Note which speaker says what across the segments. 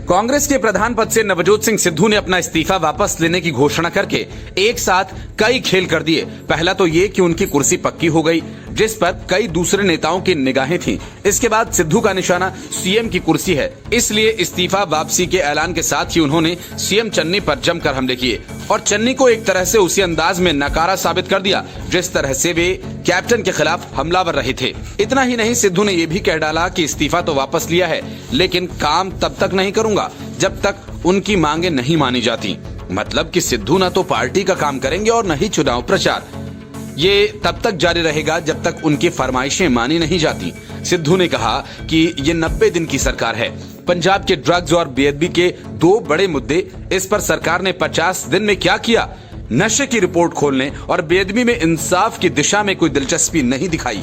Speaker 1: कांग्रेस के प्रधान पद से नवजोत सिंह सिद्धू ने अपना इस्तीफा वापस लेने की घोषणा करके एक साथ कई खेल कर दिए। पहला तो ये कि उनकी कुर्सी पक्की हो गई, जिस पर कई दूसरे नेताओं की निगाहें थीं। इसके बाद सिद्धू का निशाना सीएम की कुर्सी है, इसलिए इस्तीफा वापसी के ऐलान के साथ ही उन्होंने सीएम चन्नी पर जमकर हमले किए और चन्नी को एक तरह से उसी अंदाज में नकारा साबित कर दिया जिस तरह से वे कैप्टन के खिलाफ हमलावर रहे थे। इतना ही नहीं, सिद्धू ने यह भी कह डाला कि इस्तीफा तो वापस लिया है, लेकिन काम तब तक नहीं करूंगा जब तक उनकी मांगे नहीं मानी जाती। मतलब कि सिद्धू न तो पार्टी का काम करेंगे और न ही चुनाव प्रचार। ये तब तक जारी रहेगा जब तक उनकी फरमाइशें मानी नहीं जाती। सिद्धू ने कहा कि ये 90 दिन की सरकार है। पंजाब के ड्रग्स और बेअदबी के दो बड़े मुद्दे, इस पर सरकार ने 50 दिन में क्या किया? नशे की रिपोर्ट खोलने और बेअदबी में इंसाफ की दिशा में कोई दिलचस्पी नहीं दिखाई।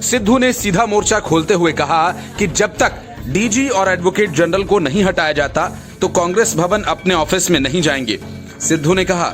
Speaker 1: सिद्धू ने सीधा मोर्चा खोलते हुए कहा कि जब तक डीजी और एडवोकेट जनरल को नहीं हटाया जाता तो कांग्रेस भवन अपने ऑफिस में नहीं जाएंगे। सिद्धू ने कहा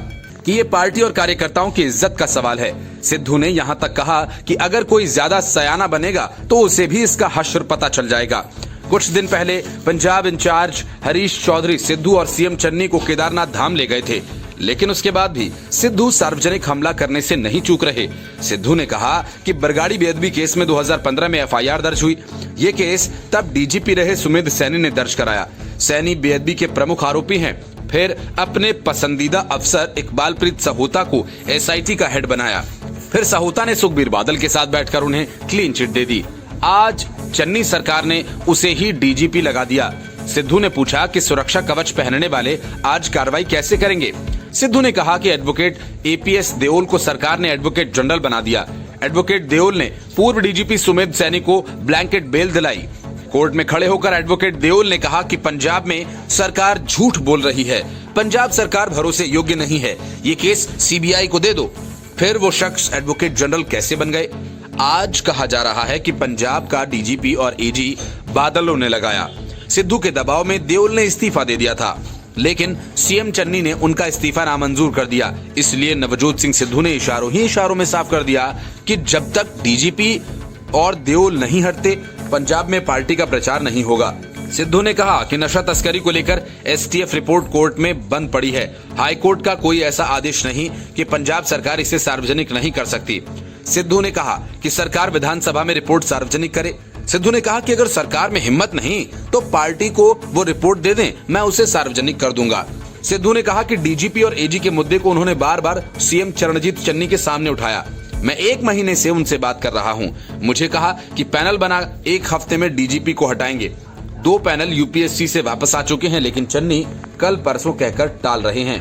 Speaker 1: कि ये पार्टी और कार्यकर्ताओं की इज्जत का सवाल है। सिद्धू ने यहां तक कहा कि अगर कोई ज्यादा सयाना बनेगा तो उसे भी इसका हश्र पता चल जाएगा। कुछ दिन पहले पंजाब इंचार्ज हरीश चौधरी सिद्धू और सीएम चन्नी को केदारनाथ धाम ले गए थे, लेकिन उसके बाद भी सिद्धू सार्वजनिक हमला करने से नहीं चूक रहे। सिद्धू ने कहा कि बरगाड़ी बेअदबी केस में 2015 में एफआईआर दर्ज हुई। ये केस तब डीजीपी रहे सुमेध सैनी ने दर्ज कराया। सैनी बेअदबी के प्रमुख आरोपी हैं। फिर अपने पसंदीदा अफसर इकबालप्रीत सहोता को एसआईटी का हेड बनाया। फिर सहोता ने सुखबीर बादल के साथ बैठकर उन्हें क्लीन चिट दे दी। आज चन्नी सरकार ने उसे ही डीजीपी लगा दिया। सिद्धू ने पूछा कि सुरक्षा कवच पहनने वाले आज कार्रवाई कैसे करेंगे? सिद्धू ने कहा कि एडवोकेट एपीएस देओल को सरकार ने एडवोकेट जनरल बना दिया। एडवोकेट देओल ने पूर्व डीजीपी सुमेध सैनी को ब्लैंकेट बेल दिलाई। कोर्ट में खड़े होकर एडवोकेट देओल ने कहा कि पंजाब में सरकार झूठ बोल रही है, पंजाब सरकार भरोसे योग्य नहीं है, ये केस सीबीआई को दे दो। फिर वो शख्स एडवोकेट जनरल कैसे बन गए? आज कहा जा रहा है कि पंजाब का डीजीपी और एजी बादलों ने लगाया। सिद्धू के दबाव में देओल ने इस्तीफा दे दिया था, लेकिन सीएम चन्नी ने उनका इस्तीफा नामंजूर कर दिया। इसलिए नवजोत सिंह सिद्धू ने इशारों में साफ कर दिया कि जब तक डीजीपी और देओल नहीं हटते पंजाब में पार्टी का प्रचार नहीं होगा। सिद्धू ने कहा कि नशा तस्करी को लेकर एसटीएफ रिपोर्ट कोर्ट में बंद पड़ी है। हाई कोर्ट का कोई ऐसा आदेश नहीं कि पंजाब सरकार इसे सार्वजनिक नहीं कर सकती। सिद्धू ने कहा कि सरकार विधानसभा में रिपोर्ट सार्वजनिक करे। सिद्धू ने कहा कि अगर सरकार में हिम्मत नहीं तो पार्टी को वो रिपोर्ट दे दें, मैं उसे सार्वजनिक कर दूंगा। सिद्धू ने कहा कि डीजीपी और एजी के मुद्दे को उन्होंने बार बार सीएम चरणजीत चन्नी के सामने उठाया। मैं 1 महीने से उनसे बात कर रहा हूं। मुझे कहा कि पैनल बना 1 हफ्ते में डीजीपी को हटाएंगे। 2 पैनल यूपीएससी से वापस आ चुके हैं, लेकिन चन्नी कल परसों कहकर टाल रहे हैं।